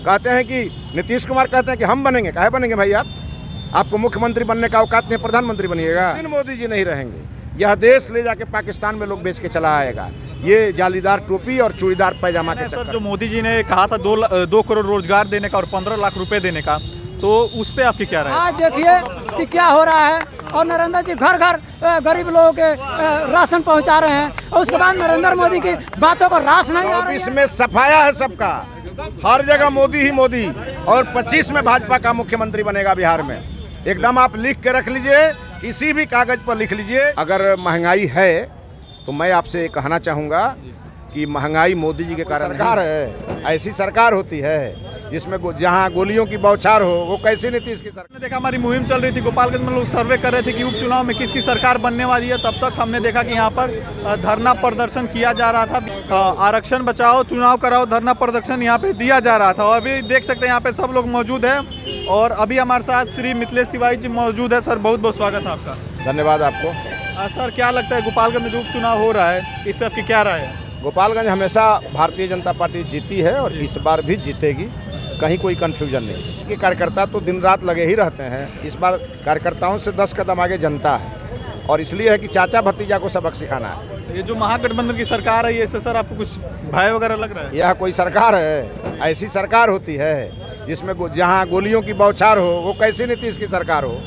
कहते हैं कि नीतीश कुमार कहते हैं कि हम बनेंगे, काहे बनेंगे भाई आपको मुख्यमंत्री बनने का औकात नहीं, प्रधानमंत्री बनिएगा। मोदी जी नहीं रहेंगे, यह देश ले जाके पाकिस्तान में लोग बेच के चला आएगा, ये जालीदार टोपी और चूड़ीदार पैजामा के सर जो मोदी जी ने कहा था 2 करोड़ रोजगार देने का और 15 लाख रुपए देने का, तो उस पे आपकी क्या राय है? आज देखिए कि क्या हो रहा है, और नरेंद्र जी घर घर गरीब लोगों के राशन पहुंचा रहे हैं, और उसके बाद नरेंद्र मोदी की बातों को रास नहीं आ रही है। इसमें सफाया है सबका, हर जगह मोदी ही मोदी, और 25 में भाजपा का मुख्यमंत्री बनेगा बिहार में। एकदम आप लिख के रख लीजिए, किसी भी कागज पर लिख लीजिए। अगर महंगाई है तो मैं आपसे कहना चाहूँगा कि महंगाई मोदी जी के कारण सरकार है, ऐसी सरकार होती है जिसमें जहाँ गोलियों की बौछार हो, वो कैसी नीतीश की सरकार। देखा हमारी मुहिम चल रही थी गोपालगंज में, लोग सर्वे कर रहे थे कि उपचुनाव में किसकी सरकार बनने वाली है। तब तक हमने देखा कि यहाँ पर धरना प्रदर्शन किया जा रहा था, आरक्षण बचाओ चुनाव कराओ धरना प्रदर्शन यहाँ पे दिया जा रहा था। और अभी देख सकते हैं यहाँ पे सब लोग मौजूद है, और अभी हमारे साथ श्री मिथिलेश तिवारी जी मौजूद है। सर बहुत बहुत स्वागत है आपका। धन्यवाद आपको। सर क्या लगता है गोपालगंज में जो उपचुनाव हो रहा है, इस पर आपकी क्या राय है? गोपालगंज हमेशा भारतीय जनता पार्टी जीती है और इस बार भी जीतेगी, कहीं कोई कन्फ्यूजन नहीं। कि कार्यकर्ता तो दिन रात लगे ही रहते हैं, इस बार कार्यकर्ताओं से 10 कदम आगे जनता है, और इसलिए है कि चाचा भतीजा को सबक सिखाना है। ये जो महागठबंधन की सरकार है, ये इससे सर आपको कुछ भय वगैरह लग रहा है? यह कोई सरकार है, ऐसी सरकार होती है जिसमें जहाँ गोलियों की बौछार हो, वो कैसी नीतीश की सरकार हो।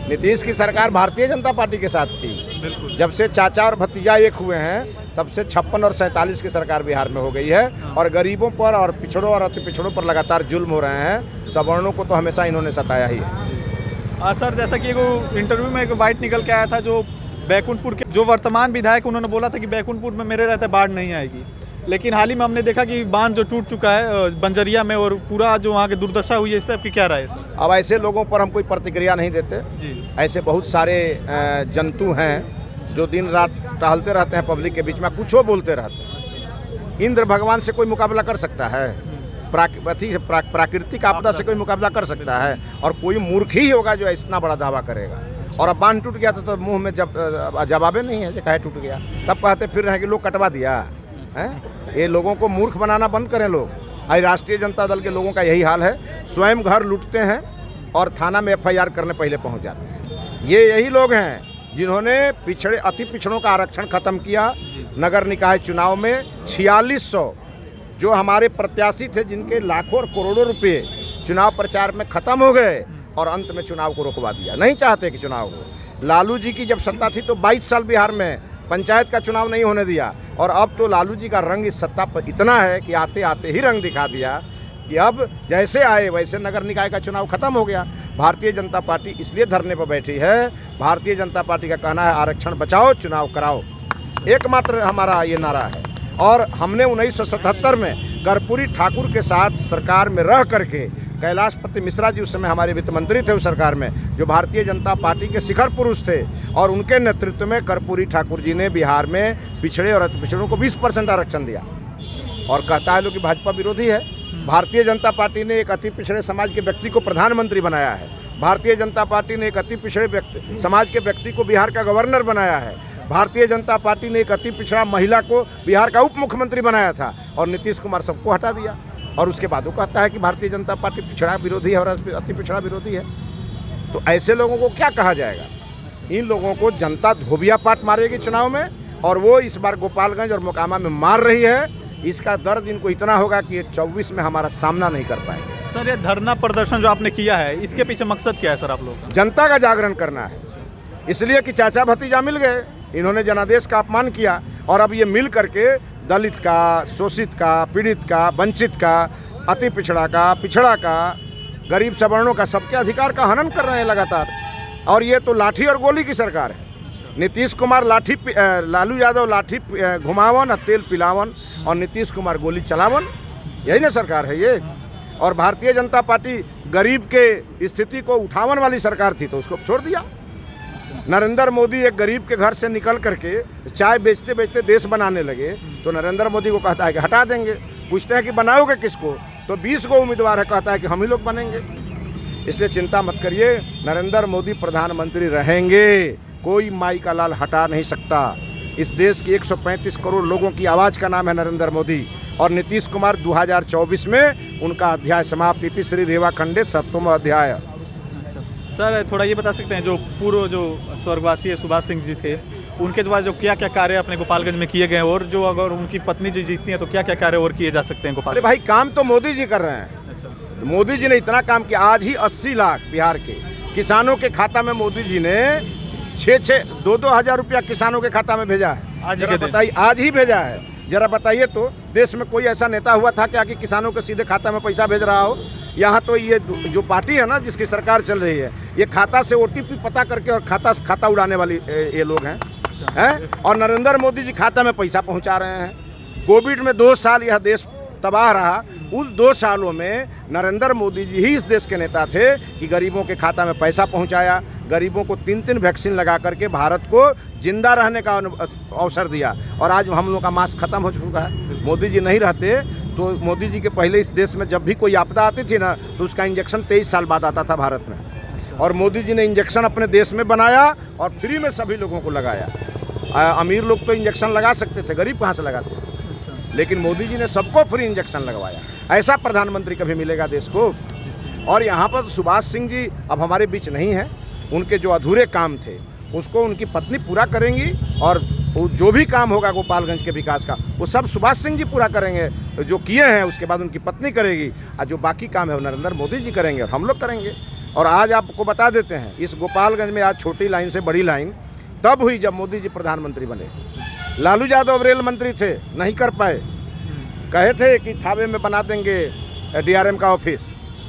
नीतीश की सरकार भारतीय जनता पार्टी के साथ थी। जब से चाचा और भतीजा एक हुए हैं तब से 56 और 47 की सरकार बिहार में हो गई है, और गरीबों पर और पिछड़ों और अति पिछड़ों पर लगातार जुल्म हो रहे हैं। सवर्णों को तो हमेशा इन्होंने सताया ही है। सर जैसा कि एक इंटरव्यू में एक बाइट निकल के आया था, जो बैकुंठपुर के जो वर्तमान विधायक, उन्होंने बोला था कि बैकुंठपुर में मेरे रहते बाढ़ नहीं आएगी, लेकिन हाल ही में हमने देखा कि बांध जो टूट चुका है बंजरिया में, और पूरा जो वहाँ की दुर्दशा हुई है, इस पर आपकी क्या राय है सर? अब ऐसे लोगों पर हम कोई प्रतिक्रिया नहीं देते जी। ऐसे बहुत सारे जंतु हैं जो दिन रात टहलते रहते हैं पब्लिक के बीच में, कुछ वो बोलते रहते हैं। इंद्र भगवान से कोई मुकाबला कर सकता है? प्राकृतिक आपदा से कोई मुकाबला कर सकता है? और कोई मूर्ख ही होगा जो इतना बड़ा दावा करेगा। और अब बांध टूट गया तो मुंह में जवाबे नहीं है, कहे टूट गया, तब कहते फिर रहे कि लोग कटवा दिया है। ये लोगों को मूर्ख बनाना बंद करें लोग। आज राष्ट्रीय जनता दल के लोगों का यही हाल है, स्वयं घर लूटते हैं और थाना में FIR करने पहले पहुंच जाते हैं। ये यही लोग हैं जिन्होंने अति पिछड़ों का आरक्षण खत्म किया। नगर निकाय चुनाव में 4600 जो हमारे प्रत्याशी थे, जिनके लाखों और करोड़ों रुपए चुनाव प्रचार में खत्म हो गए, और अंत में चुनाव को रोकवा दिया। नहीं चाहते कि चुनाव हो। लालू जी की जब सत्ता थी तो 22 साल बिहार में पंचायत का चुनाव नहीं होने दिया, और अब तो लालू जी का रंग इस सत्ता पर इतना है कि आते आते ही रंग दिखा दिया कि अब जैसे आए वैसे नगर निकाय का चुनाव खत्म हो गया। भारतीय जनता पार्टी इसलिए धरने पर बैठी है। भारतीय जनता पार्टी का कहना है आरक्षण बचाओ चुनाव कराओ, एकमात्र हमारा ये नारा है। और हमने 1977 में कर्पूरी ठाकुर के साथ सरकार में रह करके, कैलाशपति मिश्रा जी उस समय हमारे वित्त मंत्री थे उस सरकार में, जो भारतीय जनता पार्टी के शिखर पुरुष थे, और उनके नेतृत्व में कर्पूरी ठाकुर जी ने बिहार में पिछड़े और अति पिछड़ों को 20% आरक्षण दिया। और कहता है लोग कि भाजपा विरोधी है। भारतीय जनता पार्टी ने एक अति पिछड़े समाज के व्यक्ति को प्रधानमंत्री बनाया है। भारतीय जनता पार्टी ने एक अति पिछड़े समाज के व्यक्ति को बिहार का गवर्नर बनाया है। भारतीय जनता पार्टी ने एक अति पिछड़ा महिला को बिहार का उप मुख्यमंत्री बनाया था, और नीतीश कुमार सबको हटा दिया। और उसके बाद वो कहता है कि भारतीय जनता पार्टी पिछड़ा विरोधी है और अति पिछड़ा विरोधी है। तो ऐसे लोगों को क्या कहा जाएगा? इन लोगों को जनता धोबिया पाट मारेगी चुनाव में, और वो इस बार गोपालगंज और मोकामा में मार रही है। इसका दर्द इनको इतना होगा कि 24 में हमारा सामना नहीं कर पाएंगे। सर ये धरना प्रदर्शन जो आपने किया है, इसके पीछे मकसद क्या है सर आप लोगों का? जनता का जागरण करना है, इसलिए कि चाचा भतीजा मिल गए, इन्होंने जनादेश का अपमान किया, और अब ये मिल करके दलित का, शोषित का, पीड़ित का, वंचित का, अति पिछड़ा का, पिछड़ा का, गरीब सवर्णों का, सबके अधिकार का हनन कर रहे हैं लगातार। और ये तो लाठी और गोली की सरकार है। नीतीश कुमार लालू यादव लाठी घुमावन और तेल पिलावन, और नीतीश कुमार गोली चलावन, यही ना सरकार है ये। और भारतीय जनता पार्टी गरीब के स्थिति को उठावन वाली सरकार थी, तो उसको छोड़ दिया। नरेंद्र मोदी एक गरीब के घर से निकल करके चाय बेचते बेचते देश बनाने लगे, तो नरेंद्र मोदी को कहता है कि हटा देंगे। पूछते हैं कि बनाओगे किसको, तो 20 को उम्मीदवार है, कहता है कि हम ही लोग बनेंगे। इसलिए चिंता मत करिए, नरेंद्र मोदी प्रधानमंत्री रहेंगे। कोई माई का लाल हटा नहीं सकता। इस देश की 135 करोड़ लोगों की आवाज़ का नाम है नरेंद्र मोदी, और नीतीश कुमार 2024 में उनका अध्याय समाप्त। इति श्री रेवा खंडे 7वां अध्याय। सर थोड़ा ये बता सकते हैं, जो पूर्व जो स्वर्गवासी है सुभाष सिंह जी थे, उनके द्वारा जो क्या क्या कार्य अपने गोपालगंज में किए गए हैं, और जो अगर उनकी पत्नी जी जीतती हैं तो क्या क्या कार्य और किए जा सकते हैं गोपाल? अरे भाई, काम तो मोदी जी कर रहे हैं। मोदी जी ने इतना काम किया। आज ही 80 लाख बिहार के किसानों के खाता में मोदी जी ने 2-2 हज़ार रुपया किसानों के खाता में भेजा है। आज बताइए, आज ही भेजा है। जरा बताइए तो, देश में कोई ऐसा नेता हुआ था क्या कि किसानों के सीधे खाता में पैसा भेज रहा हो? यहाँ तो ये जो पार्टी है ना, जिसकी सरकार चल रही है, ये खाता से OTP पता करके और खाता उड़ाने वाली ये लोग हैं। और नरेंद्र मोदी जी खाता में पैसा पहुँचा रहे हैं। कोविड में 2 साल यह देश तबाह रहा। उस 2 सालों में नरेंद्र मोदी जी ही इस देश के नेता थे कि गरीबों के खाता में पैसा पहुंचाया, गरीबों को 3-3 वैक्सीन लगा करके भारत को जिंदा रहने का अवसर दिया। और आज हम लोग का मास्क खत्म हो चुका है। मोदी जी नहीं रहते तो मोदी जी के पहले इस देश में जब भी कोई आपदा आती थी ना, तो उसका इंजेक्शन 23 साल बाद आता था भारत में। और मोदी जी ने इंजेक्शन अपने देश में बनाया और फ्री में सभी लोगों को लगाया। अमीर लोग तो इंजेक्शन लगा सकते थे, गरीब कहाँ से लगाते? लेकिन मोदी जी ने सबको फ्री इंजेक्शन लगवाया। ऐसा प्रधानमंत्री कभी मिलेगा देश को? और यहाँ पर सुभाष सिंह जी अब हमारे बीच नहीं है। उनके जो अधूरे काम थे उसको उनकी पत्नी पूरा करेंगी, और जो भी काम होगा गोपालगंज के विकास का वो सब सुभाष सिंह जी पूरा करेंगे। जो किए हैं उसके बाद उनकी पत्नी करेगी, और जो बाकी काम है वो नरेंद्र मोदी जी करेंगे और हम लोग करेंगे। और आज आपको बता देते हैं, इस गोपालगंज में आज छोटी लाइन से बड़ी लाइन तब हुई जब मोदी जी प्रधानमंत्री बने। लालू यादव रेल मंत्री थे, नहीं कर पाए। कहे थे कि थावे में बना देंगे DRM का ऑफिस,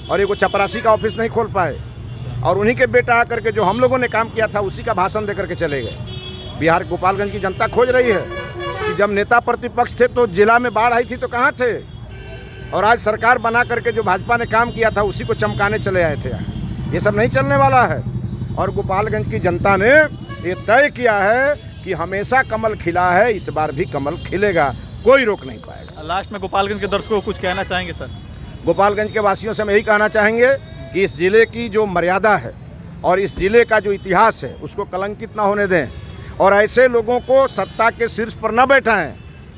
और एगो चपरासी का ऑफिस नहीं खोल पाए। और उन्हीं के बेटा आकर के जो हम लोगों ने काम किया था उसी का भाषण दे करके चले गए। बिहार गोपालगंज की जनता खोज रही है कि जब नेता प्रतिपक्ष थे तो जिला में बाढ़ आई थी तो कहाँ थे, और आज सरकार बना करके जो भाजपा ने काम किया था उसी को चमकाने चले आए थे। ये सब नहीं चलने वाला है। और गोपालगंज की जनता ने ये तय किया है कि हमेशा कमल खिला है, इस बार भी कमल खिलेगा, कोई रोक नहीं पाएगा। लास्ट में गोपालगंज के दर्शकों को कुछ कहना चाहेंगे सर? गोपालगंज के वासियों से हम यही कहना चाहेंगे कि इस ज़िले की जो मर्यादा है और इस ज़िले का जो इतिहास है उसको कलंकित ना होने दें, और ऐसे लोगों को सत्ता के शीर्ष पर न बैठाएं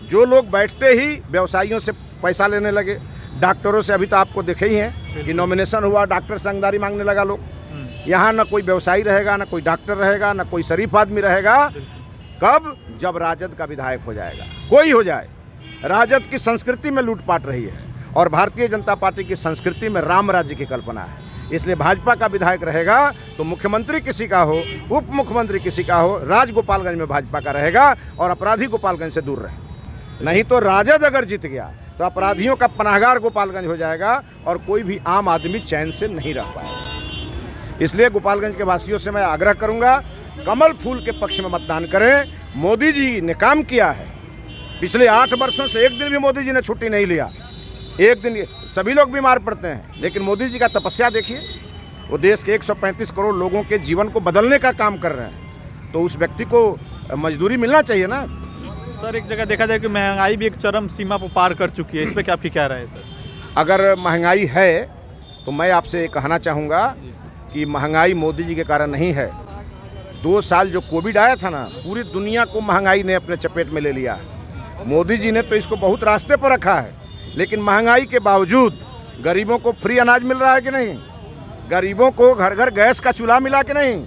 जो लोग बैठते ही व्यवसायियों से पैसा लेने लगे। डॉक्टरों से अभी तो आपको देखे ही हैं कि नॉमिनेशन हुआ, डॉक्टर संगदारी मांगने लगा लोग। यहाँ ना कोई व्यवसायी रहेगा, ना कोई डॉक्टर रहेगा, ना कोई शरीफ आदमी रहेगा। कब? जब राजद का विधायक हो जाएगा, कोई हो जाए। राजद की संस्कृति में लूटपाट रही है और भारतीय जनता पार्टी की संस्कृति में राम राज्य की कल्पना है। इसलिए भाजपा का विधायक रहेगा तो मुख्यमंत्री किसी का हो, उप मुख्यमंत्री किसी का हो, राज गोपालगंज में भाजपा का रहेगा और अपराधी गोपालगंज से दूर रहे। नहीं तो राजद अगर जीत गया तो अपराधियों का पनाहगार गोपालगंज हो जाएगा और कोई भी आम आदमी चैन से नहीं रह पाएगा। इसलिए गोपालगंज के वासियों से मैं आग्रह करूंगा, कमल फूल के पक्ष में मतदान करें। मोदी जी ने काम किया है। पिछले 8 वर्षों से एक दिन भी मोदी जी ने छुट्टी नहीं लिया। एक दिन सभी लोग बीमार पड़ते हैं, लेकिन मोदी जी का तपस्या देखिए। वो देश के 135 करोड़ लोगों के जीवन को बदलने का काम कर रहे हैं, तो उस व्यक्ति को मजदूरी मिलना चाहिए ना। सर एक जगह देखा जाए कि महंगाई भी एक चरम सीमा को पार कर चुकी है, इस पर क्या आपकी क्या राय है सर? अगर महंगाई है तो मैं आपसे कहना चाहूँगा कि महंगाई मोदी जी के कारण नहीं है। 2 साल जो कोविड आया था ना, पूरी दुनिया को महंगाई ने अपने चपेट में ले लिया। मोदी जी ने तो इसको बहुत रास्ते पर रखा है, लेकिन महंगाई के बावजूद गरीबों को फ्री अनाज मिल रहा है कि नहीं? गरीबों को घर घर गैस का चूल्हा मिला कि नहीं?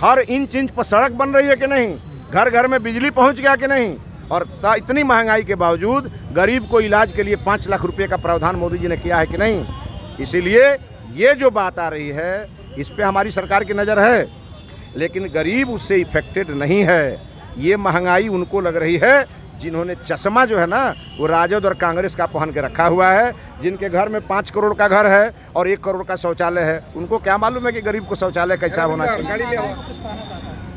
हर इंच पर सड़क बन रही है कि नहीं? घर घर में बिजली पहुंच गया कि नहीं? और इतनी महंगाई के बावजूद गरीब को इलाज के लिए 5 लाख रुपए का प्रावधान मोदी जी ने किया है कि नहीं? इसीलिए ये जो बात आ रही है इस पे हमारी सरकार की नज़र है, लेकिन गरीब उससे इफेक्टेड नहीं है। ये महंगाई उनको लग रही है जिन्होंने चश्मा जो है ना वो राजद और कांग्रेस का पहन के रखा हुआ है, जिनके घर में 5 करोड़ का घर है और 1 करोड़ का शौचालय है। उनको क्या मालूम है कि गरीब को शौचालय कैसा होना चाहिए?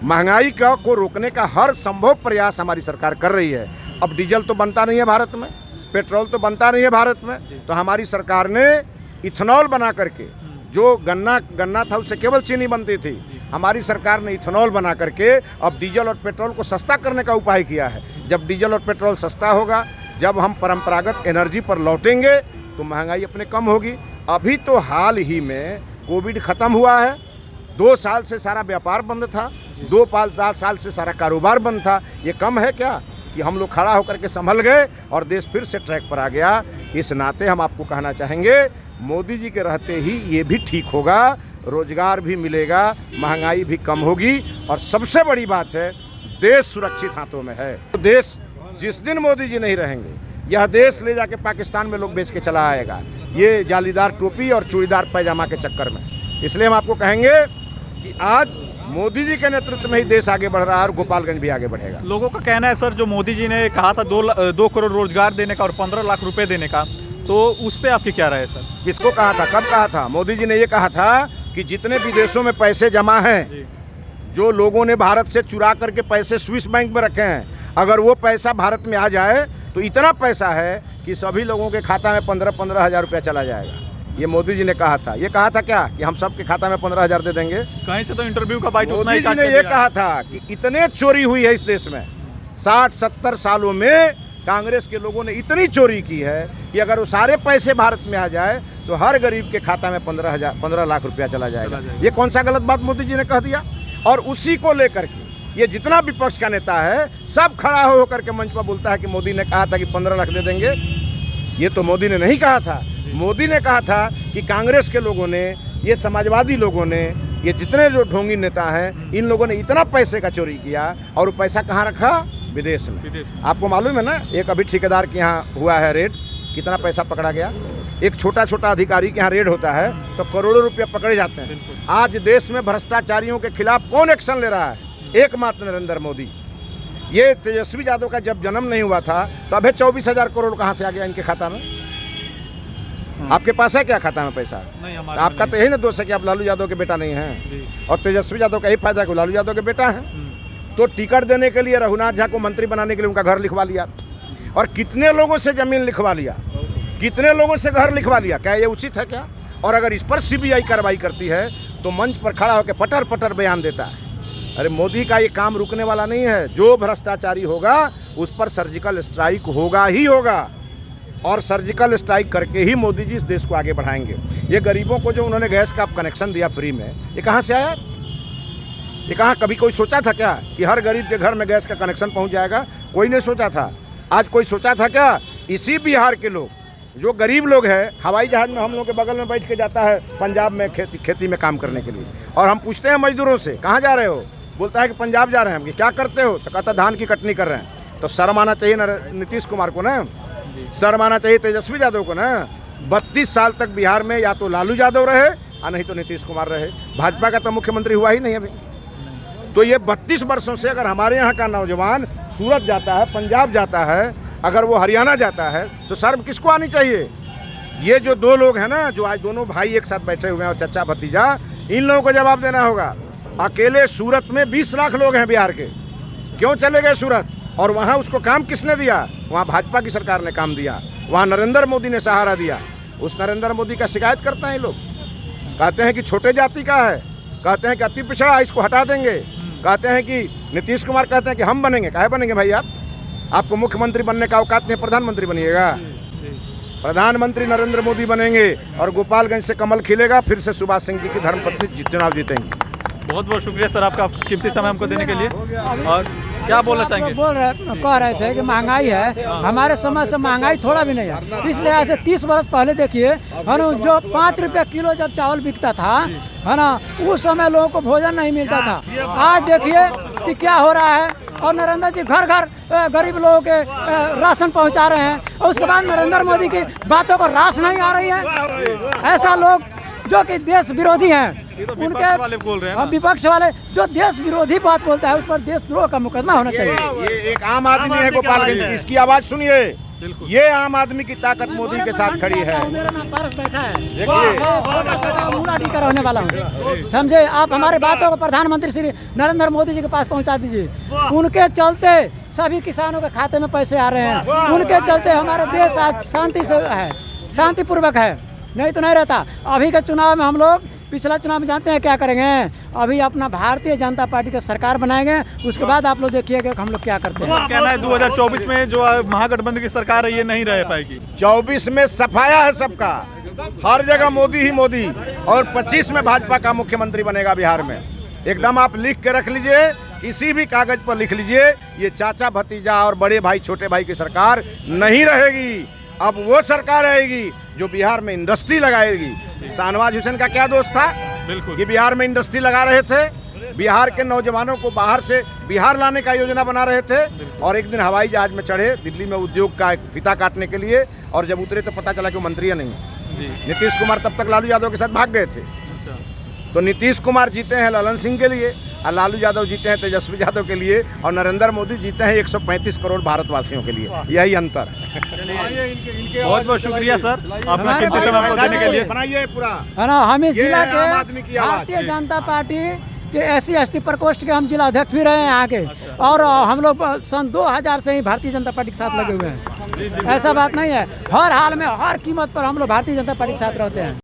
महंगाई को रोकने का हर संभव प्रयास हमारी सरकार कर रही है। अब डीजल तो बनता नहीं है भारत में, पेट्रोल तो बनता नहीं है भारत में, तो हमारी सरकार ने इथेनॉल बना करके, जो गन्ना था उससे केवल चीनी बनती थी, हमारी सरकार ने इथेनॉल बना करके अब डीजल और पेट्रोल को सस्ता करने का उपाय किया है। जब डीजल और पेट्रोल सस्ता होगा, जब हम परंपरागत एनर्जी पर लौटेंगे तो महंगाई अपने कम होगी। अभी तो हाल ही में कोविड ख़त्म हुआ है, 2 साल से सारा व्यापार बंद था, 2 साल से सारा कारोबार बंद था। ये कम है क्या? कि हम लोग खड़ा होकर के संभल गए और देश फिर से ट्रैक पर आ गया। इस नाते हम आपको कहना चाहेंगे, मोदी जी के रहते ही ये भी ठीक होगा, रोजगार भी मिलेगा, महंगाई भी कम होगी और सबसे बड़ी बात है, देश सुरक्षित हाथों में है। तो देश जिस दिन मोदी जी नहीं रहेंगे, यह देश ले जाके पाकिस्तान में लोग बेच के चला आएगा, ये जालीदार टोपी और चूड़ीदार पैजामा के चक्कर में। इसलिए हम आपको कहेंगे कि आज मोदी जी के नेतृत्व में ही देश आगे बढ़ रहा है और गोपालगंज भी आगे बढ़ेगा। लोगों का कहना है सर, जो मोदी जी ने कहा था 2 करोड़ रोजगार देने का और 15 लाख रुपए देने का, तो उस पर आपकी क्या राय है सर? किसको कहा था, कब कहा था? मोदी जी ने ये कहा था कि जितने विदेशों में पैसे जमा हैं, जो लोगों ने भारत से चुरा करके पैसे स्विस बैंक में रखे हैं, अगर वो पैसा भारत में आ जाए तो इतना पैसा है कि सभी लोगों के खाता में 15-15 हज़ार रुपया चला जाएगा। ये मोदी जी ने कहा था। ये कहा था क्या कि हम सबके खाता में 15 हज़ार दे देंगे? कहीं से तो इंटरव्यू का बाइट उतना मोदी ही जी ने ये कहा था कि इतने चोरी हुई है इस देश में, 60-70 सालों में कांग्रेस के लोगों ने इतनी चोरी की है कि अगर वो सारे पैसे भारत में आ जाए तो हर गरीब के खाता में 15 लाख रुपया चला जाएगा। ये कौन सा गलत बात मोदी जी ने कह दिया? और उसी को लेकर के ये जितना विपक्ष का नेता है सब खड़ा हो होकर के मंच पर बोलता है कि मोदी ने कहा था कि 15 लाख दे देंगे। ये तो मोदी ने नहीं कहा था। मोदी ने कहा था कि कांग्रेस के लोगों ने, ये समाजवादी लोगों ने, ये जितने जो ढोंगी नेता हैं, इन लोगों ने इतना पैसे का चोरी किया और वो पैसा कहाँ रखा? विदेश में। आपको मालूम है ना, एक अभी ठेकेदार के यहाँ हुआ है रेड, कितना पैसा पकड़ा गया। एक छोटा छोटा अधिकारी के यहाँ रेड होता है तो करोड़ों रुपये पकड़े जाते हैं। आज देश में भ्रष्टाचारियों के खिलाफ कौन एक्शन ले रहा है? एकमात्र नरेंद्र मोदी। ये तेजस्वी यादव का जब जन्म नहीं हुआ था तो अभी 24,000 करोड़ कहाँ से आ गया इनके खाता में? आपके पास है क्या खाता में पैसा? नहीं, आपका तो यही ना दोष है कि आप लालू यादव के बेटा नहीं हैं और तेजस्वी यादव का यही फायदा है कि लालू यादव के बेटा हैं। तो टिकट देने के लिए रघुनाथ झा को मंत्री बनाने के लिए उनका घर लिखवा लिया और कितने लोगों से जमीन लिखवा लिया, कितने लोगों से घर लिखवा लिया। क्या ये उचित है क्या? और अगर इस पर सीबीआई कार्रवाई करती है तो मंच पर खड़ा होकर पटर पटर बयान देता है। अरे मोदी का ये काम रुकने वाला नहीं है। जो भ्रष्टाचारी होगा उस पर सर्जिकल स्ट्राइक होगा ही होगा और सर्जिकल स्ट्राइक करके ही मोदी जी इस देश को आगे बढ़ाएंगे। ये गरीबों को जो उन्होंने गैस का कनेक्शन दिया फ्री में, ये कहाँ से आया? ये कहाँ कभी कोई सोचा था क्या कि हर गरीब के घर में गैस का कनेक्शन पहुँच जाएगा? कोई नहीं सोचा था। आज कोई सोचा था क्या? इसी बिहार के लोग, जो गरीब लोग हैं, हवाई जहाज़ में हम लोग के बगल में बैठ के जाता है पंजाब में खेती में काम करने के लिए, और हम पूछते हैं मजदूरों से कहाँ जा रहे हो? बोलता है कि पंजाब जा रहे हैं। हम कि क्या करते हो? तो कहता धान की कटनी कर रहे हैं। तो शर्म आना चाहिए ना नीतीश कुमार को, ना शर्म आना चाहिए तेजस्वी यादव को ना। 32 साल तक बिहार में या तो लालू यादव रहे और नहीं तो नीतीश कुमार रहे। भाजपा का तो मुख्यमंत्री हुआ ही नहीं अभी। तो ये 32 वर्षों से अगर हमारे यहाँ का नौजवान सूरत जाता है, पंजाब जाता है, अगर वो हरियाणा जाता है तो शर्म किसको आनी चाहिए? ये जो दो लोग हैं ना, जो आज दोनों भाई एक साथ बैठे हुए हैं और चचा भतीजा, इन लोगों को जवाब देना होगा। अकेले सूरत में 20 लाख लोग हैं बिहार के, क्यों चले गए सूरत? और वहाँ उसको काम किसने दिया? वहाँ भाजपा की सरकार ने काम दिया, वहाँ नरेंद्र मोदी ने सहारा दिया। उस नरेंद्र मोदी का शिकायत करते हैं लोग, कहते हैं कि छोटे जाति का है, कहते हैं कि अति पिछड़ा, इसको हटा देंगे। कहते हैं कि नीतीश कुमार कहते हैं कि हम बनेंगे। काहे बनेंगे भाई? आपको मुख्यमंत्री बनने का औकात नहीं, प्रधानमंत्री बनिएगा। प्रधानमंत्री नरेंद्र मोदी बनेंगे और गोपालगंज से कमल खिलेगा, फिर से सुभाष सिंह जी की धर्मपत्नी चुनाव जीतेंगी। बहुत बहुत शुक्रिया सर आपका कीमती समय हमको देने के लिए। और क्या बोलना चाहेंगे? कह रहे थे कि महंगाई है, हमारे समय से महंगाई थोड़ा भी नहीं है। इसलिए ऐसे 30 वर्ष पहले देखिए, है ना, जो 5 रुपये किलो जब चावल बिकता था, है ना, उस समय लोगों को भोजन नहीं मिलता था। आज देखिए कि क्या हो रहा है, और नरेंद्र जी घर घर गरीब लोगों के राशन पहुंचा रहे हैं, और उसके बाद नरेंद्र मोदी की बातों को रास नहीं आ रही है। ऐसा लोग जो कि देश विरोधी हैं, उनके वाले बोल रहे हैं, विपक्ष वाले जो देश विरोधी बात बोलता है, उस पर देशद्रोह का मुकदमा होना चाहिए। ये एक आम आदमी है गोपालगंज की, इसकी आवाज सुनिए। ये आम आदमी की ताकत मोदी के साथ खड़ी है। मेरा नाम पारस बैठा है, देखिए मुड़ा टीका होने वाला हूँ। समझे? आप हमारे बातों को प्रधानमंत्री श्री नरेंद्र मोदी जी के पास पहुँचा दीजिए। उनके चलते सभी किसानों के खाते में पैसे आ रहे हैं, उनके चलते हमारा देश आज शांति से है, शांतिपूर्वक है, नहीं तो नहीं रहता। अभी के चुनाव में हम लोग, पिछला चुनाव में जानते हैं क्या करेंगे? अभी अपना भारतीय जनता पार्टी का सरकार बनाएंगे, उसके बाद आप लोग देखिएगा हम लोग क्या करते हैं। कहना है 2024 में जो महागठबंधन की सरकार है ये नहीं रह पाएगी। 24 में सफाया है सबका, हर जगह मोदी ही मोदी, और 25 में भाजपा का मुख्यमंत्री बनेगा बिहार में। एकदम आप लिख के रख लीजिए किसी भी कागज पर लिख लीजिए, ये चाचा भतीजा और बड़े भाई छोटे भाई की सरकार नहीं रहेगी। अब वो सरकार रहेगी जो बिहार में इंडस्ट्री लगाएगी। शाहनवाज हुसैन का क्या दोष था? बिल्कुल कि बिहार में इंडस्ट्री लगा रहे थे, बिहार के नौजवानों को बाहर से बिहार लाने का योजना बना रहे थे, और एक दिन हवाई जहाज में चढ़े दिल्ली में उद्योग का एक फीता काटने के लिए, और जब उतरे तो पता चला कि वो मंत्री नहीं है। जी। नीतीश कुमार तब तक लालू यादव के साथ भाग गए थे। अच्छा। तो नीतीश कुमार जीते हैं ललन सिंह के लिए, और लालू यादव जीते हैं तेजस्वी यादव के लिए, और नरेंद्र मोदी जीते हैं 135 करोड़ भारतवासियों के लिए। यही अंतर है। बहुत बहुत शुक्रिया सर अपना कीमती समय हमको देने के लिए। बनाइए पूरा, है ना। हम इस ये जिला है आम आदमी के की आवाज़। भारतीय जनता पार्टी के SC/ST प्रकोष्ठ के हम जिला अध्यक्ष भी रहे हैं यहाँ के, और हम लोग सन 2000 से ही भारतीय जनता पार्टी के साथ लगे हुए हैं। ऐसा बात नहीं है, हर हाल में हर कीमत पर हम लोग भारतीय जनता पार्टी के साथ रहते हैं।